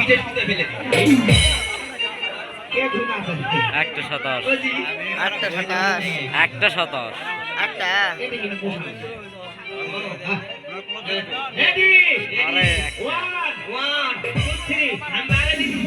নিজে শুতে ফেলে একটা 27 একটা 27 একটা 27 একটা রেডি আরে 1 1 2 3 নাম্বারে দিছি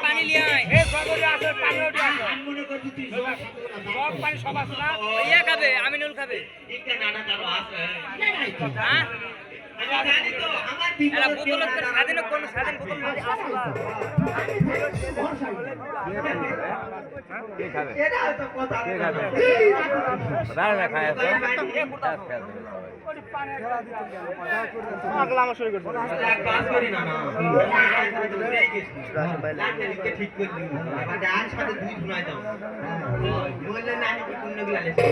পানি লিয়ে আয় সব আছে না ইয়া খাবে আমিনুল খাবে হ্যাঁ এরা বোতল স্বাধীন কোন স্বাধীন বোতল কে খাবে রানা খায় তো পাগলা আমার শুরু করছে এক পাস করি না না ঠিক করে দিই আর ডান সাথে দুই ধুনাই দাও বললেন না কি কোন নগলা লেছে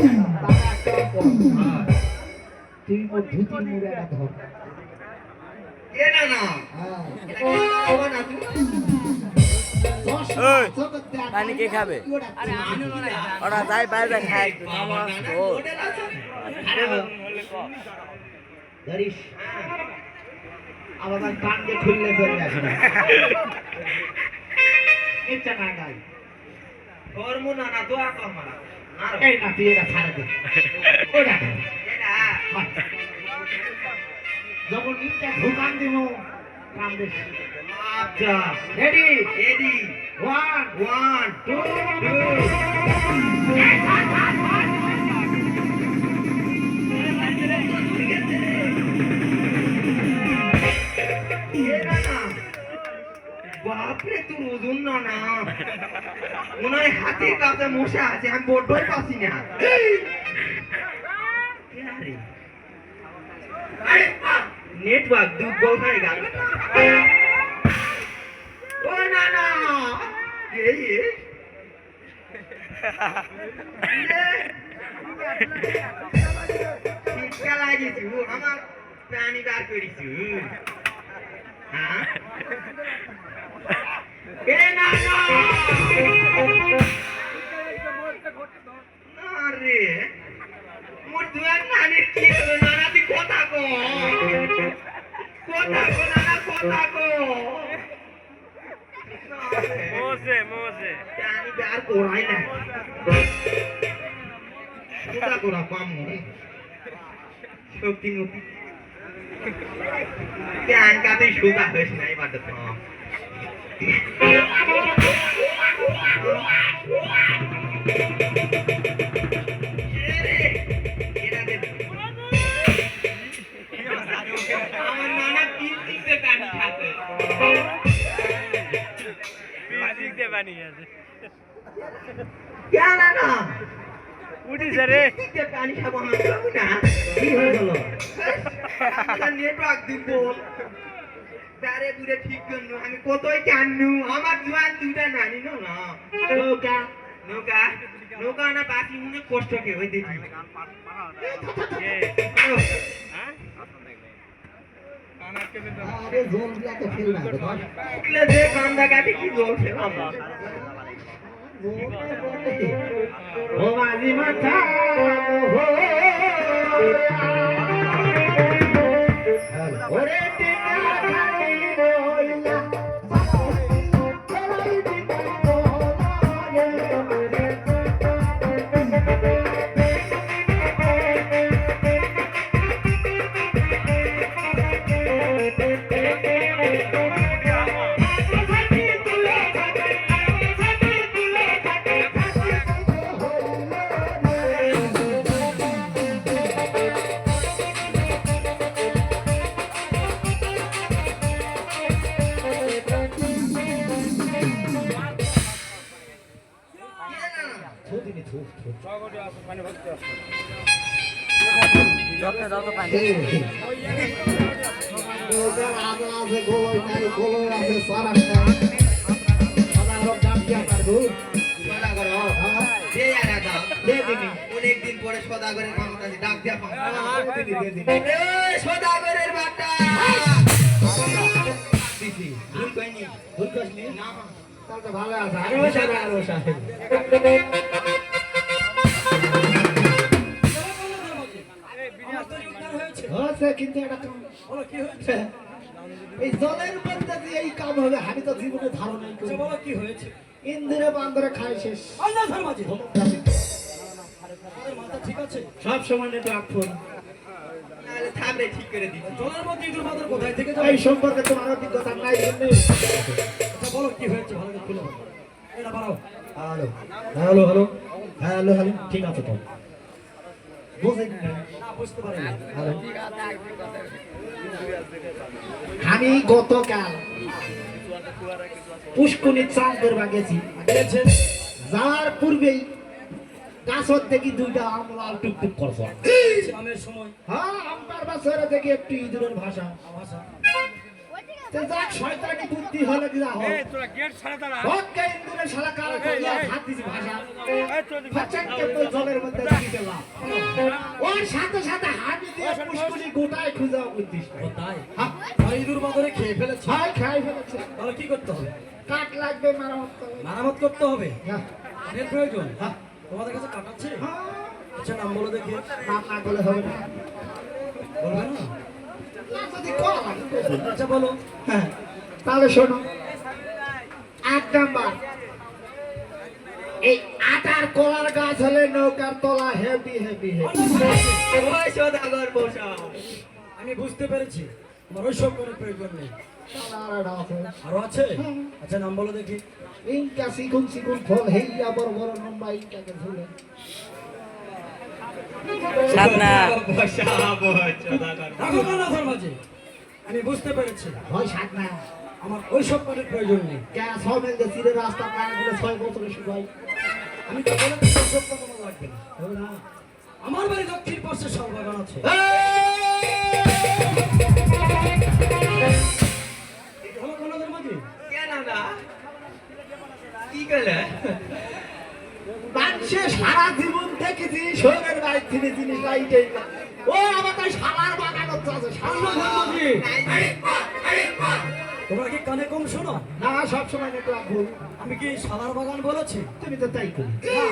তুই মোর ধুতি মুড়ে না ধর এ না না হ্যাঁ না তুই পানি কে খাবে ওরা যাই বাইরে খায় ধরিস আবার কানকে খুললে চলে আসবে ইচ্ছা না গাই কর্ম না না দোয়া কর মারা এই না তুই এটা ছাড়া দে ওটা এটা যখন ইচ্ছা ঢুকান দিব কাম দে আচ্ছা রেডি রেডি 1 1 2 বাপরে তুই ওজন না না মনে হয় হাতের কাছে মশা আছে আমি বড্ডই পাচ্ছি না নেটওয়ার্ক দুর্বল হয়ে গেল ও না না এই শীতকাল লাগিয়েছি আমার প্রাণী বার করেছি হ্যাঁ এ না না আরে মোর দুয়ার নানির কি হলো নানা তুই কথা কো নানা কথা কো মোসে প্রাণী বার করাই না কথা করা পাম শক্তি মতি জ্ঞান কাতে সুতা হয়েছে না এবার তো আমার নানা পিনতে পানি খাতে পিনতে পানি আছে কেন না উঠিছে রে পিনতে পানি খাবো আমি খাবো না কি হয়ে গেল নেটওয়ার্ক দিব বারে বুড়ে ঠিক করনু আমি কতই কান্নু আমার জোয়ান দুটা নানি নো না নৌকা নৌকা নৌকা না বাকি মনে কষ্ট কে হই দেখি আরে জল দিয়া তো ফেল না উঠলে যে কান্দা কাটি কি জল ফেলাম ও মাঝি মাথা ওরে টিকা খালি রইলা যত্নে দাও তো পানি ওদের আদা আছে গোলই নাই গোলই আছে সারাটা আদা রব দাম কি পারবো সদা করো দে আরা দাও দে দিনি অনেকদিন পরে সদাগরের মামতাজি ডাক দিয়া পাও এই সদাগরের বাটা দিছি ভুল কইনি ভুল করলি না তাহলে ভালো আছে আরো সাহেব হচ্ছে কিন্তু এটা কাম বলো কি হয়েছে এই জলের মধ্যে দিয়ে এই কাম হবে আমি তো জীবনে ধারণাই করি বলো কি হয়েছে ইন্দিরে বান্দরে খাই শেষ আল্লাহ ধর্মাজি মাথা ঠিক আছে সব সময় নেট আফন নালে থামরে ঠিক করে দিছি জলের মধ্যে ইঁদুর মাথার কোথায় থেকে যাবে এই সম্পর্কে তোমার অভিজ্ঞতা নাই জন্য আচ্ছা বলো কি হয়েছে ভালো করে খুলো এটা বাড়াও hello hello hello hello hello ঠিক আছে তো বুঝেন না বুঝতে পারিনি হ্যালো আমি গতকাল পুষ্কুনি চান করবা গেছি গিয়েছেন যাওয়ার পূর্বেই গাছত দেখি দুইটা আম লাল টুকটুক করছো আমের সময় হ্যাঁ আমার বাচ্চারা দেখি একটু ইঁদুরের ভাষা ভাষা তো যাক শয়তানি বুদ্ধি হলে কি হয় এই তোরা গেট ছাড়া দাঁড়া হক্কা ইঁদুরের শালা কালো করিয়া হাত দিছি ভাষা ফাচাককে তো জলের মধ্যে দিয়ে দিলাম ওর সাথে সাথে হাতি দিয়ে পুষ্কুনি গোটায় খুঁজা উদ্দেশ্য ও তাই হ্যাঁ আর ইঁদুর মাথারে খেয়ে ফেলেছে ছয় খাই ফেলেছে তাহলে কি করতে হবে কাট লাগবে মারামত করবে মেরামত করতে হবে হ্যাঁ এর প্রয়োজন হ্যাঁ তোমাদের কাছে কাটাচ্ছে হ্যাঁ। আচ্ছা নাম বলো দেখি নাম না করলে হবে না বলবে না না যদি করা লাগে আচ্ছা বলো হ্যাঁ তাহলে শোনো 8 নাম্বার এই আটার কলার গাছ হলে নৌকার তলা হেভি হেভি হেভি ওই সদাগর বসা আমি বুঝতে পেরেছি তোমার ওইসব কোনো প্রয়োজন নেই আরো আছে আচ্ছা নাম বলো দেখি ইনকা সিকুন সিকুন ফল হেইয়া বড় বড় লম্বা ইনকাকে ধরে সাতনা বসা সদাগর রাখো না ধর্মাজি আমি বুঝতে পেরেছি হয় সাত না আমার ওইসব কোনো প্রয়োজন নেই গ্যাস হবে যে সিরে রাস্তা পানিগুলো 6 বছরে শুকাই আমি তো বলে ওইসব কোনো লাগবে না হবে না আমার বাড়ি দক্ষিণ পাশে শালবাগান আছে হলো কোন ধর্মাজি কেন না কি করলে মানুষে সারা জীবন দেখেছি শোকের বাইর থেকে জিনিস লাইটেই ও আমার তাই সালার বাগান আছে আল্লাহ সালার ধর্মাজি তোমরা কি কানে কম শোনো না সব সময় নেটওয়ার্ক ভুল আমি কি শালার বাগান বলেছি তুমি তো তাই করি না,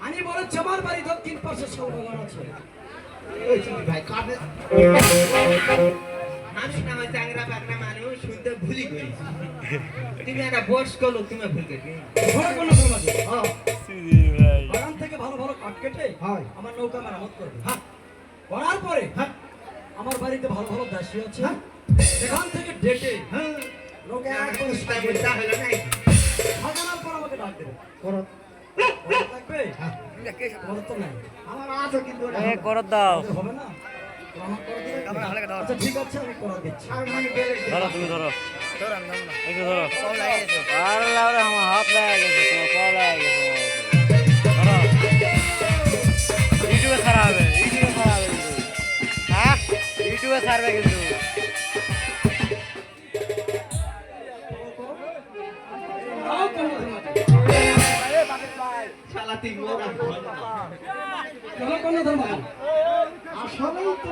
আমি বলেছি আমার বাড়ি দক্ষিণ পাশে শালবাগান আছে ওই চিনি ভাই কানে আমি নামে চাংরা পাকনা মানুষ শুনতে ভুলি করি তুমি একটা বস করলো তুমি ভুল করবে ঘরে কোনো ধর্মাজি হ্যাঁ বাগান থেকে ভালো ভালো কাঠ কেটে হয়। আমার নৌকা মেরামত করবে হ্যাঁ করার পরে হ্যাঁ আমার বাড়িতে ভালো ভালো দাসী আছে হ্যাঁ। সেখান থেকে ডেকে হ্যাঁ নৌকা একবার বুঝতে বুঝতে হলো নাই সাজানোর পর আমাকে ডাক দেবে করো ভালো থাকবে হ্যাঁ। তোমার তো নাই আমার আছে কিন্তু ওটা এ করত দাও ওদের হবে না তো আমার করে দিবে আচ্ছা ঠিক আছে আমি করা দিচ্ছি আর মানে বেলে ধরো তুমি ধরো একটু ধরো আর লাউরে আমার হাত লাগা গেছে তোমার পা লাগা গেছে ধরো ইউটিউবে ছাড়া হবে কিন্তু হ্যাঁ ইউটিউবে ছাড়বে কিন্তু নাও কোনো ধর্মাজি শালা তুই মোরা চলো কোনো ধর্মাজি আসলেই তো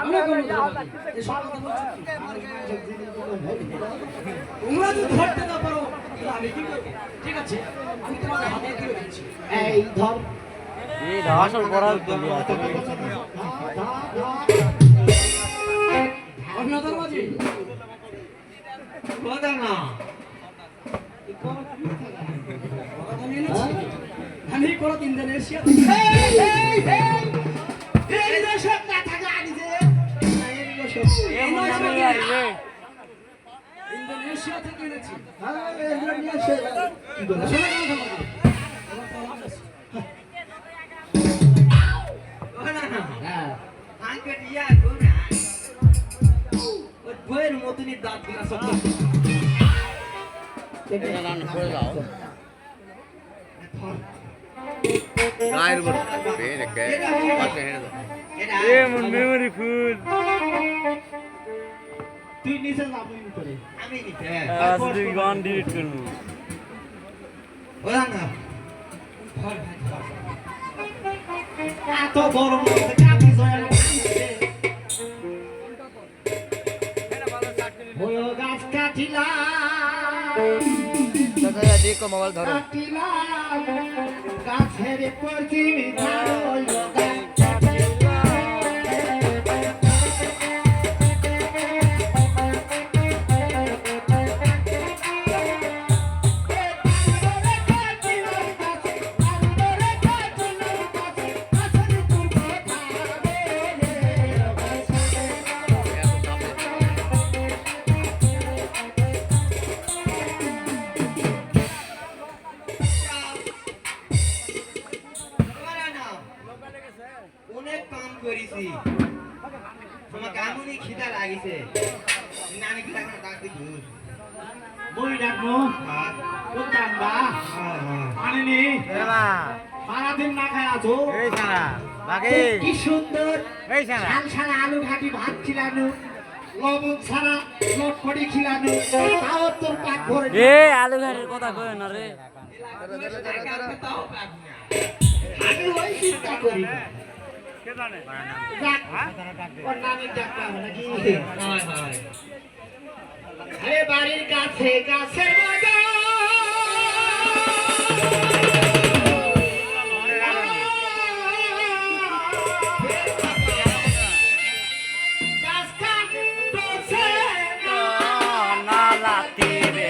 আমরা কোনো ধর্মাজি এই সব কথা বলছি কি? তোমরা যদি ধরতে না পারো তাহলে আমি কি করবো ঠিক আছে আমি তোমাদের হাতে তুলে দিচ্ছি এই ধর এই আসল পড়ার তুমি অন্য ধর্মাজি কথা না কথা আমি এনেছি আমি কোনো ইন্দোনেশিয়া এই দেশত না থাকে আনি যে ইন্দোনেশিয়া থেকে এনেছি হ্যাঁ এগুলো নিয়ে এসে কি বলে শোনো কোনো ধর্মাজি তোমার তো লাভ আছে কথা না হ্যাঁ আঙ্কেল ইয়া গো না ওই বইয়ের মতনই দাঁত গুলা সব করে দাও ধর গায়ের উপর বের কে পাশে হেরে দাও এটা এমন মেমরি ফুল তুই নিচে যাবি করে আমি নিতে আজ তুই গান ডিলিট করবো ওরা না এত বড় মধ্যে কাটি জয়ের হলো গাছ কাটিলাম দেখো মোবাইল ধরো কাটিলাম গাছের পশ্চিমী ধার হইলো গাছ ওরা না অনেক কাম করেছি তোমার কামুনি খিদা লাগিছে নানি কি ডাক ডাক দিবি বই ডাকবো হ্যাঁ কোথায় বা হ্যাঁ আনিনি এমা সারাদিন না খায় আছো এই সারা বাকি কি সুন্দর এই সারা শাল সারা আলু ঘাটি ভাত খিলানো লবণ ছাড়া লটপটি খিলানো তাও তোর পাক ভরে এ আলু ঘাটের কথা কই না রে আমি ওই চিন্তা করি না। কে জানে যাক, ওর নামের ডাক পাবো নাকি হয় হয় আরে বাড়ির কাছে গাছের বাগান গাছ কাটছে না। না রাতে রে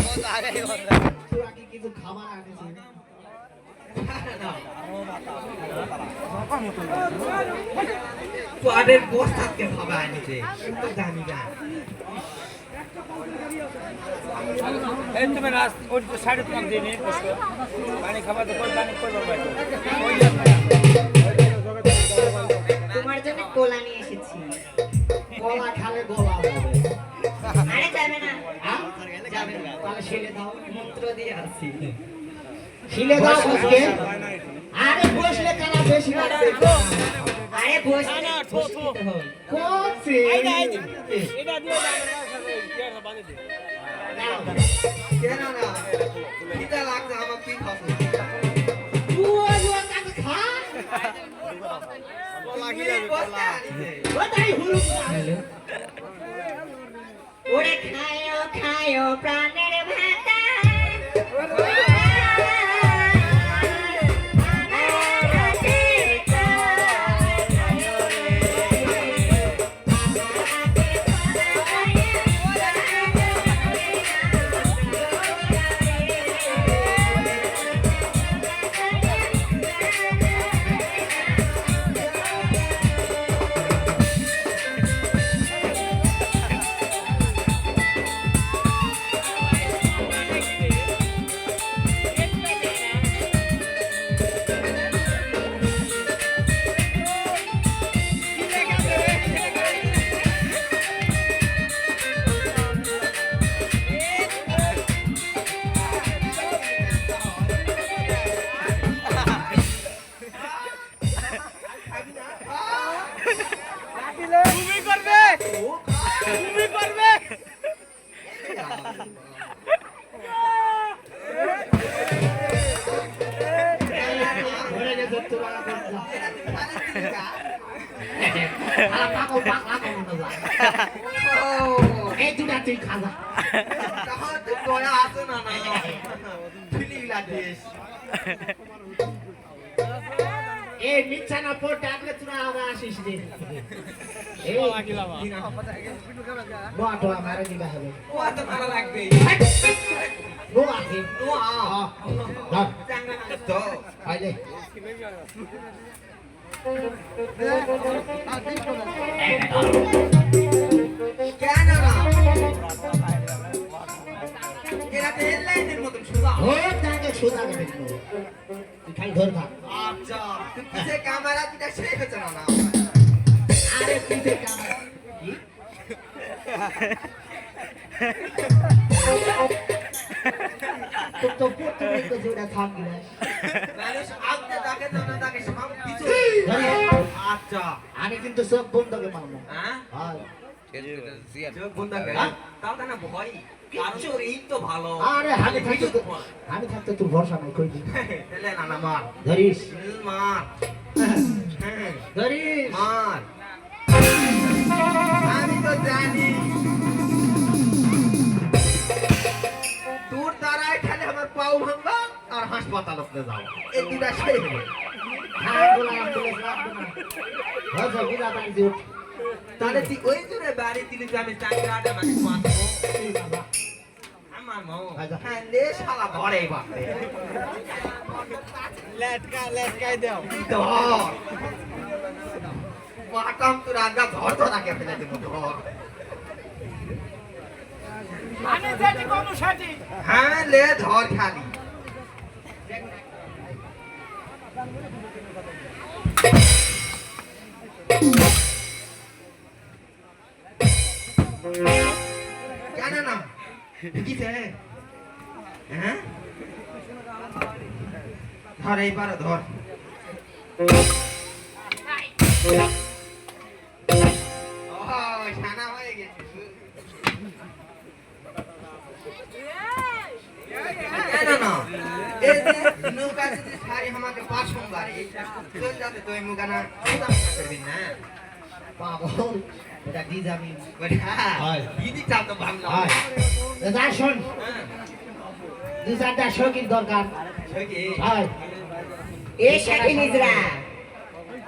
তোরা কি কিছু খাবার আনেছে পানের বস্তাকে ভাবে আনিছে তো দামি গান এই তুমি রাস ওই সাইডে তোমাকে দিয়ে নিয়ে বসো পানি খাবার তো কোন পানি করবে ভাই তোমার জন্য কোলা নিয়ে এসেছি কলা খালে গলা হবে আরে যাবে না হ্যাঁ? যাবে না। তাহলে ছেলে দাও মন্ত্র দিয়ে আসি ছিলে দাও বসকে আরে বসলে কানা বেশি লাগবে আরে বস না থো থো কোচে এটা দিয়ে দাও বাঁধে দে কেন না কিটা লাগছে আমার কি খাবো বুয়া বুয়া কাকে খা বস্তা আনিছে ওটাই হুলুক ওরে খায়ো খায়ো প্রাণের ভাতা তুমি করবে তুমি করবে ধরে গেছে তোরা আলা পাকো পাকো না এই দুটা তুই খাজা তাহলে তো দয়া আছে না না ফিলিলা দেশ এই নিচানা পর ডাকলে তোরা আবার আসিস রে এই বাটো আমারে দিবা হবে ও তো ভালো লাগবে ও আহি ও ধর চাঙ্গা না তো আইলে কেন না এরা তো হেডলাইনের মতন সুদা ও তাকে সোজা করে দিল তুই খাই ধর খা আচ্ছা তুই কিসে ক্যামেরা দিটা শেষ হচ্ছে না না আরে তুই দে কাম কি তো পুতুল তো জোড়া থাম গিলা মানুষ আগে তাকে না তাকে সব কিছু আচ্ছা আমি কিন্তু সব বন্ধ করে মারবো হ্যাঁ হ্যাঁ চোখ বন্ধ করে তাও না ভয় কারণ তোর এই তো ভালো আরে আমি থাকতে তোর ভরসা নাই কই দিন তাহলে না না মার ধরিস মার ধরিস মার আমি তো জানি তোর দ্বারাই খালি আমার পাও ভাঙবা আর হাসপাতাল আপনি যাও এই দুটা সেই হবে হ্যাঁ বলা অ্যাম্বুলেন্স লাগবে না হয়তো বিলা বাড়ি দিয়ে উঠ তাহলে তুই ওই জোরে বাড়ি দিলি যে আমি চাকরাটা মানে মারবো এই বাবা আমার মো আচ্ছা। হ্যাঁ লে শালা ঘরে বাপে লেটকাই দাও ধর মাতাম তোর আগা ধর ধর আগে ফেলে দেবো ধর আমি যেটি কোন সাথী হ্যাঁ লে ধর খালি জানা না কিসে হ্যাঁ ধর এইবার ধর ছানা হয়ে গেছে জানো না এই যে নৌকা যদি সারি আমাকে পাঁচম বাড়ি চল যাবে তুই মুগানা করবি না পাগল এটা দি যাবি হ্যাঁ দিদি চাও তো ভাঙলাম আয় দাদা শোন দুই চারটা শৌকির দরকার আয় এ সাথে নিজরা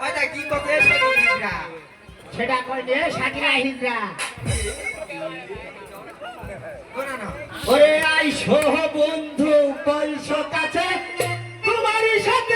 ওইটা কি করতে সেটা সেটা কই নে সাকিরা হিজরা শোনা না ওরে আই সহ বন্ধু কলস কাছে তোমারই সাথে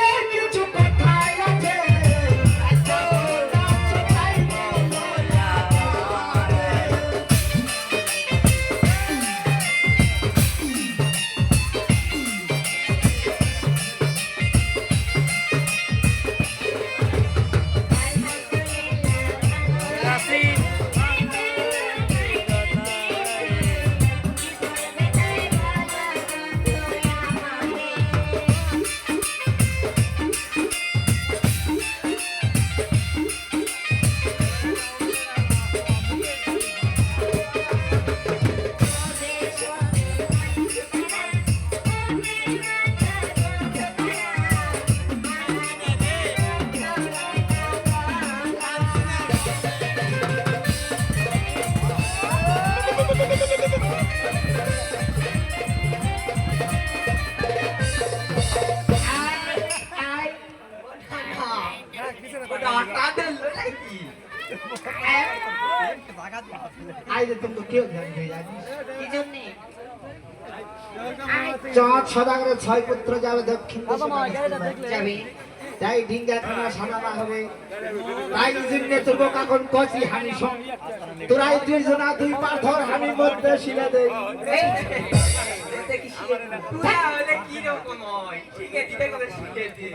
আই যে তুমি কেউ ধ্যান দিয়ে জানিস কি জন্যে? চাঁদ সদাগরের 6 পুত্র যাবে দক্ষিণ দেশে যাবে। তাই ডিঙ্গা খানা সাজানো হবে তাই জন্য তোর কাকন কচি হানি সং তোরাই দুইজনা দুই পা ধর আমি মধ্যে শিলে দেই এই, ওটা কি শিখে দিবি? তুই হলে কি রকম হয় শিখে দিতে করে শিখে দি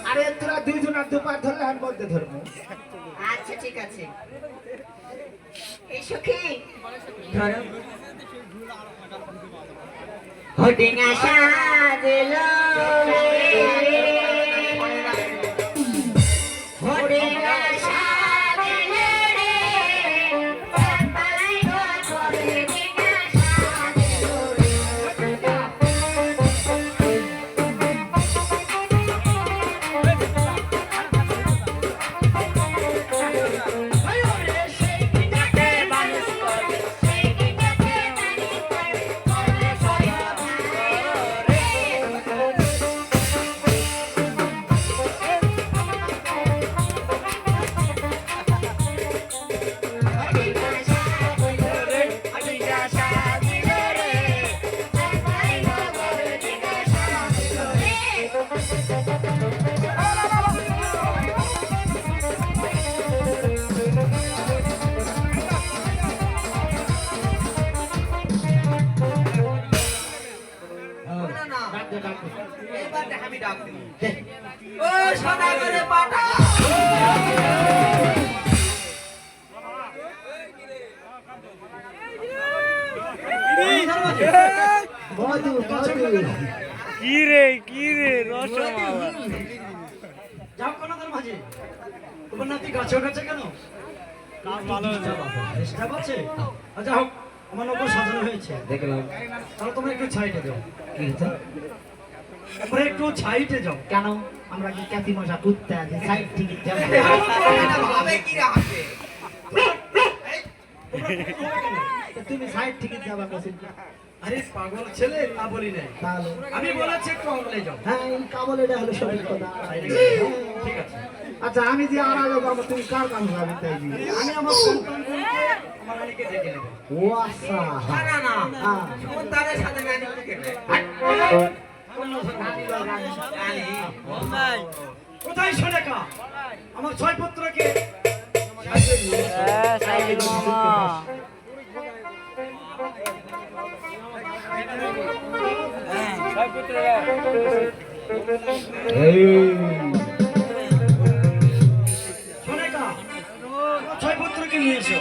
আরে তোরা দুইজনা দুই পা ধরলে আমি মধ্যে ধরবো আচ্ছা ঠিক আছে। এই সখী ধরো। হোডিং আশা দিল হোডিং আশা দিল রে পালাই গো হোডিং আশা দিল এবারে আমি ডাক দিই ও সদাগরে পাঠা মধু কি রে রসমালাই যাও কোন তোর মাঝে তোমার নাতি গাছে গাছে কেন কাজ ভালো হয়েছে ডিস্টার্ব আছে আচ্ছা হোক আমার নৌকো সাজানো হয়েছে দেখলাম তাহলে তোমরা একটু সাইডে যাও কি হচ্ছে তোমরা একটু সাইডে যাও কেন আমরা কি কাতি মশা কুত্তে আছি সাইড টিকিট যাবো এটা ভাবে কি রাখবে তুমি সাইড টিকিট যাবা কোসিন আরে পাগল ছেলে না বলি নাই তাহলে আমি বলেছি একটু আমলে যাও হ্যাঁ এই কাবল এটা হলো সঠিক কথা ঠিক আছে আচ্ছা আমি যে আর আগে যাবো তুমি কার কাম যাবে তাই দিবি আমি আমার সন্তানকে আমার রানীকে ডেকে নেব ও আচ্ছা না না হ্যাঁ কোন তারের সাথে নানি কি কেটে নানি কোথায় সোনেকা আমার 6 পুত্রকে সাইড মামা সোনেকা আমার 6 পুত্রকে নিয়ে এসো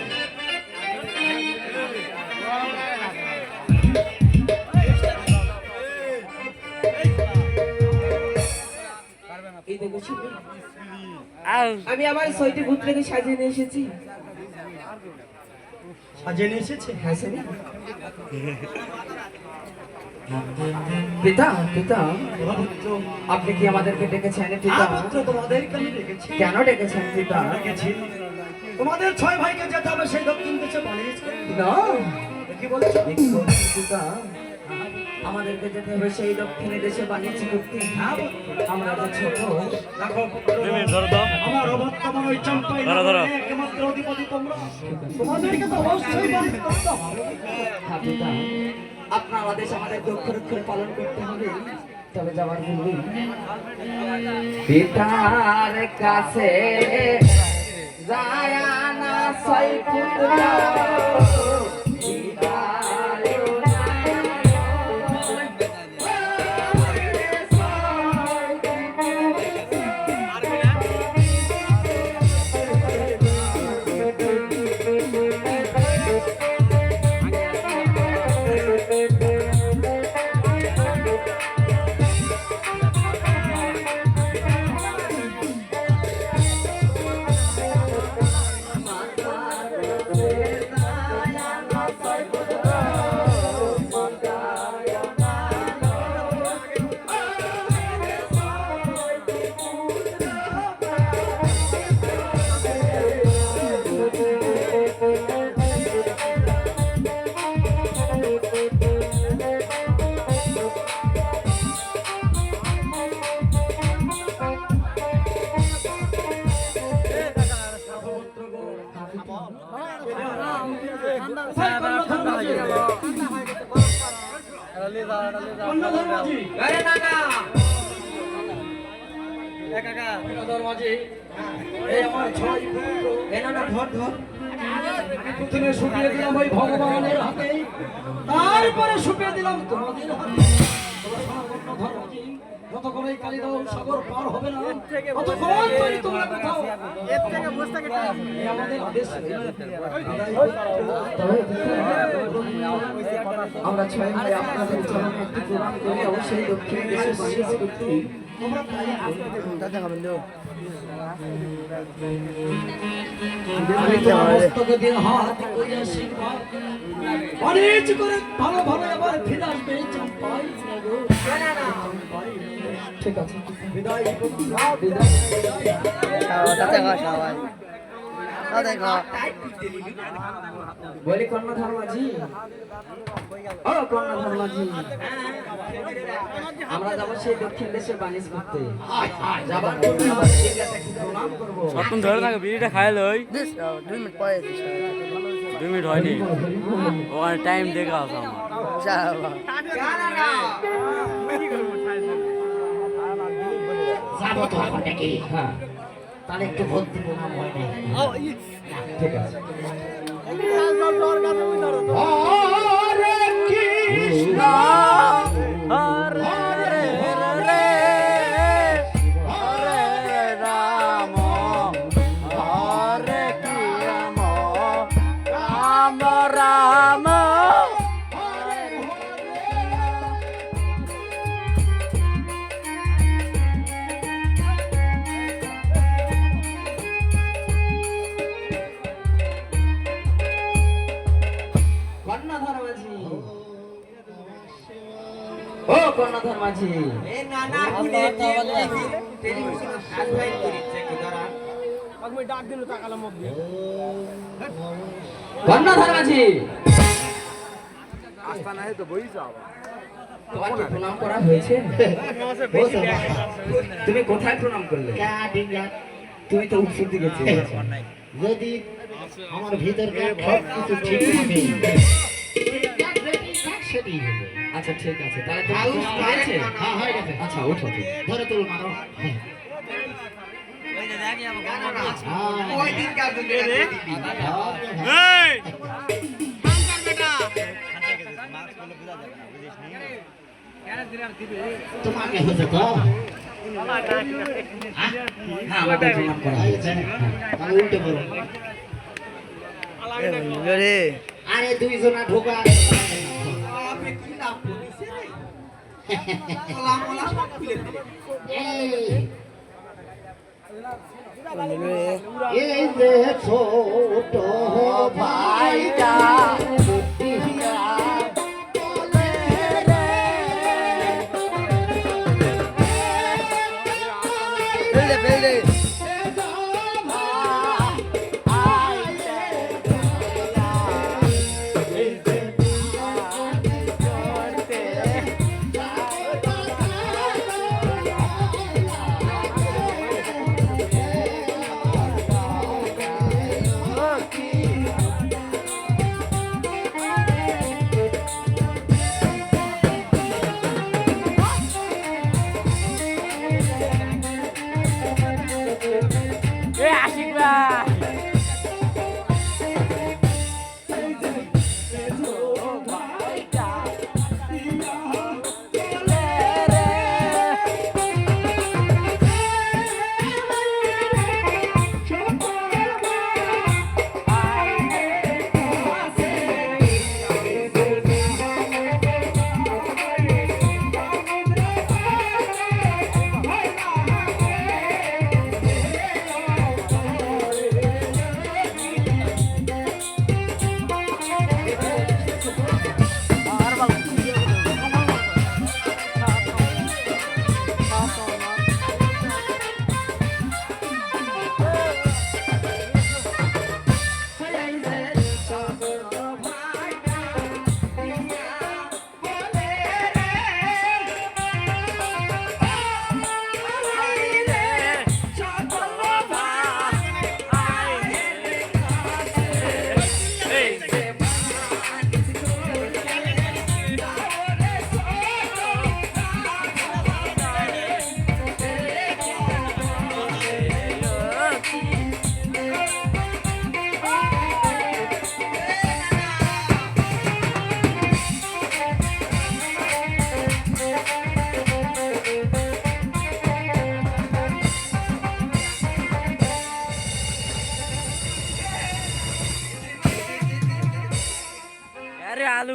এই দেখো শিবু, আউ আমি আমার 6টি পুত্রকে সাজিয়ে নিয়ে এসেছি। সাজিয়ে নিয়ে এসেছে হ্যাঁ স্যার। পিতা পিতা পুত্র আপনি কি আমাদেরকে ডেকেছেন পিতা? পুত্র তোমাদেরকে আমি ডেকেছি কেন ডেকেছেন পিতা? ডেকেছি তোমাদের 6 ভাইকে যেতে হবে সেই দক্ষিণ দেশে পালিয়েছে না কি বলছো পিতা, আমাদেরকে যেতে হবে সেই দক্ষিণে দেশে বাণিজ্য করতে। আমরা তো ছোট। দেখো পুত্র ধরো তো আমার অবর্তমান ওই চম্পাই ধরো। একমাত্র অধিপতি তোমরা তোমাদেরকে তো অবশ্যই বাণিজ্য করতে হবে হ্যাঁ পিতা, আপনার আদেশ আমাদের দক্ষিণ পালন করতে হবে। তবে যাওয়ার পূর্বে পিতার কাছে যায় না 6 পুত্র মাতা কন্যাধর মাঝি আরে না না কন্যাধর মাঝি এই আমার ছয় পুত্র এ না না ধর ধর প্রথমে শুকিয়ে দিলাম ওই ভগবানের হাতে তারপরে শুকিয়ে দিলাম তোমাদের হাতে তোমরা শোনো কন্যাধর মাঝি যতক্ষণ এই কালিদাহ সাগর পার হবে না ততক্ষণ তৈরি তোমরা কোথাও এই আমাদের আদেশ আমরা ছয় ভাই আপনাদের চরণে একটু প্রণাম করি অবশ্যই দক্ষিণ দেশে বাণিজ্য করতে তোমরা তাই আমি তোমার মস্তকে দিয়ে হাত করিয়া আশীর্বাদ বাণিজ্য করে ভালো ভালো আবার ফিরে আসবে চম্পাই চম্পাই। ঠিক আছে বিদায় বিদায় বলি কর্ণধর মাঝি ও কর্ণধর মাঝি আমরা যাবো সেই দক্ষিণ দেশে বাণিজ্য করতে যাবার জন্য আবার সেই কাছে একটু প্রণাম করবো অতক্ষণ ধরে থাকে বিড়িটা খাই লই 2 মিনিট হয়নি ওখানে টাইম দেখা আছে যাবো তো এখন নাকি হ্যাঁ তাহলে একটু ভক্তি প্রণাম হয় না ঠিক আছে হরে কৃষ্ণ হরে রে হরে রাম হরে রাম রাম রাম কর্ণধর মাঝি ও কর্ণধর মাঝি এ না না গুনে টেলিভিশনে অ্যাডভাইস করিছে কি দাঁড়া কর্ণধর মাঝি तो তোমার কি প্রণাম করা হয়েছে তুমি কোথায় প্রণাম করলে তুমি তো উৎসব দিকে চেয়েছো যদি আমার ভিতরকার সব কিছু ঠিক হবে সেটি হবে আচ্ছা ঠিক আছে তাহলে তোমার আউস প্রণাম হয়েছে হ্যাঁ হয়ে গেছে আচ্ছা ওঠো তুমি ধরে তুল মারো ওই দিন কার জন্য দিবি তোমাকে হয়েছে তো হ্যাঁ আমাকে প্রণাম করা হয়েছে তাহলে উল্টে বলো আরে দুইজনা ঢোকা আপনি কি লাভ করিছে রে ওলা মোলা সব খুলে দিলে এই যে ছোট ভাইটা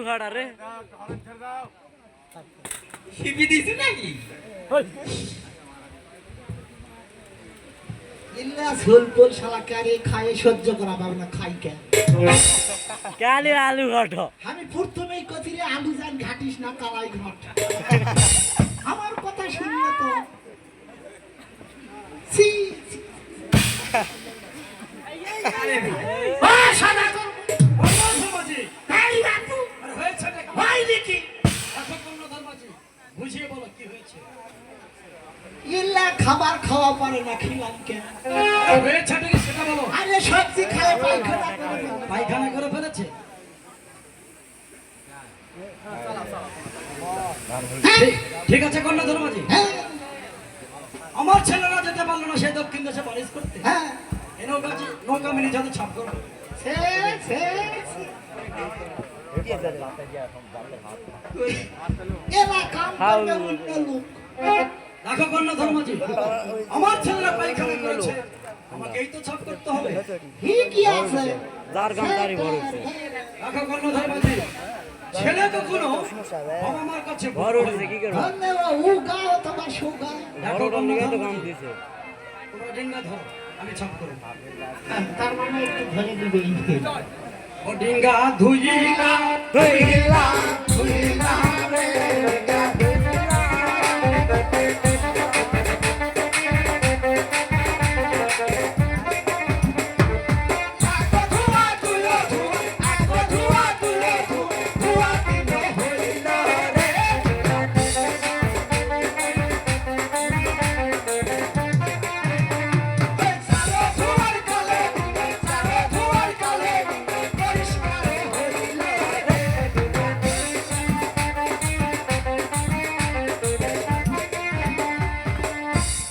ঘাটা রে শিবি দিছি নাকি ইল্লা সুলপুল শালা কারে খায় সহ্য করা পাবে না খাই কে কালি আলু ঘাটো আমি প্রথমেই কচিরে আলু জান ঘাটিস না কালাই ঘাট আমার কথা শুনলে তো সি ও সাদা কর তাই বাপু আরে হয়েছে নাকি? হয় নাকি দেখো কর্ণধর মাঝি, বুঝিয়ে বলো কি হয়েছে। ইল্লা খাবার খাওয়া পারে না খিলাম কেন আরে হয়েছে নাকি সেটা বলো। আরে সবজি খায় পায়খানা করে না। পায়খানা করে ফেলেছে। ঠিক আছে কর্ণধর মাঝি, হ্যাঁ আমার ছেলেরা যেতে পারলো না সেই দক্ষিণ দেশে বারিশ করতে, হ্যাঁ এই নৌকা মিনি যাতে ছাপ করবে। সে সে এলা কাম করবে অন্য লোক দেখো কর্ণধর মাঝি, আমার ছেলেরা পায়খানা করেছে, আমাকে এই তো ছাপ করতে হবে। ঠিকই আছে যার গান তারই বড় হচ্ছে দেখো কর্ণধর মাঝি, ছেলে কখনো বাবা মার কাছে ঘর উঠেছে কি করবো ধন্যবাদ ও গাও তোমার সুগা ঘর উঠার নিয়ে তো গান দিছে তোমরা ডিঙ্গা ধরো, আমি ছাপ করবো। তার মানে একটু ধরে দিবে ও ডিঙ্গা ধুইলা ধুইলা ধুইলা রে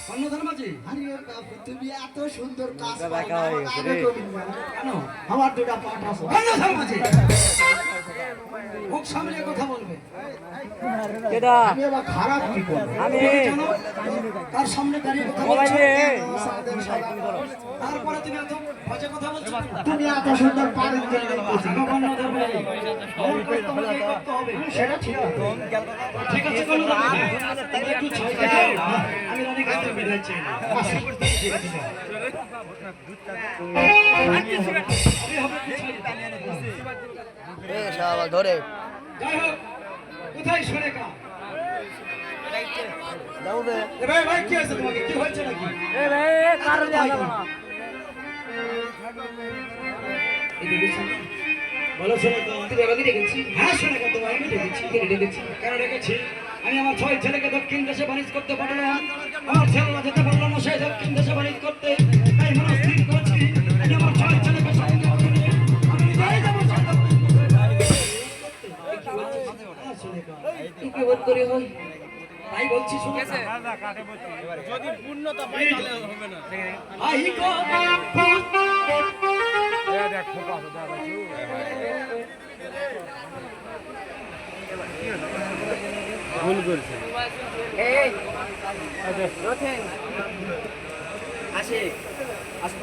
কর্ণধর মাঝি, আরে বাবু তুমি এত সুন্দর কাজ দেখা পাও হয়ে গেছে আগে রে। করি না। কেন আমার দুটা পাট আছে কর্ণধর মাঝি মুখ সামনে কথা বলবে। কেডা আমি আবার খারাপ কি করব আমি জানো তার সামনে দাঁড়িয়ে কথা বলছো, মোবাইলে তারপরে তুমি এত বাজে কথা বলছো কেন? তুমি এত সুন্দর পারেন কেন দেখো কর্ণধর মাঝি, আমার কাজ তোমাকে করতে হবে। সেটা ঠিক আছে ঠিক আছে কর্ণধর মাঝি, তোমরা একটু ছয় দেখাও, আমি রানী কাছে বেরোচ্ছি। ধরে যাই হোক, কোথায় সোনেকা? দাও দে এ ভাই ভাই কি হয়েছে তোমাকে, কি হয়েছে নাকি? এ ভাই কারো দেয়া যাবে না বলো সোনেকা, তুমি আমাকে ডেকেছি? হ্যাঁ সোনেকা, তোমায় আমি ডেকেছি। কেন ডেকেছি? আমি আমার 6 ছেলেকে দক্ষিণ দেশে বাণিজ্য করতে পাঠালাম, আমার ছেলেরা যেতে পারলো না সেই দক্ষিণ দেশে বাণিজ্য করতে, তাই মনস্থির করেছি আমি আমার 6 ছেলেকে সঙ্গে করে নিয়ে আমি নিজেই যাবো সেই দক্ষিণ দেশে বাণিজ্য করতে। হ্যাঁ সোনেকা, কি কেমন করে হয়? তাই বলছি সোনেকা। যদি পূর্ণতা পাই তাহলে হবে না আই গো দেখ ফোকা ভুল করছে এই রথেন আসে আসো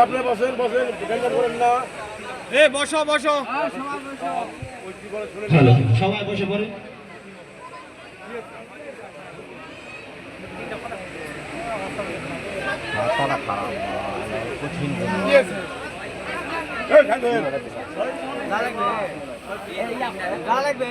আপনি বসেন বসেন টেনশন করেন না এ বসো বসো সবাই বসে পড়ে এই ঠান্ডা লাগবে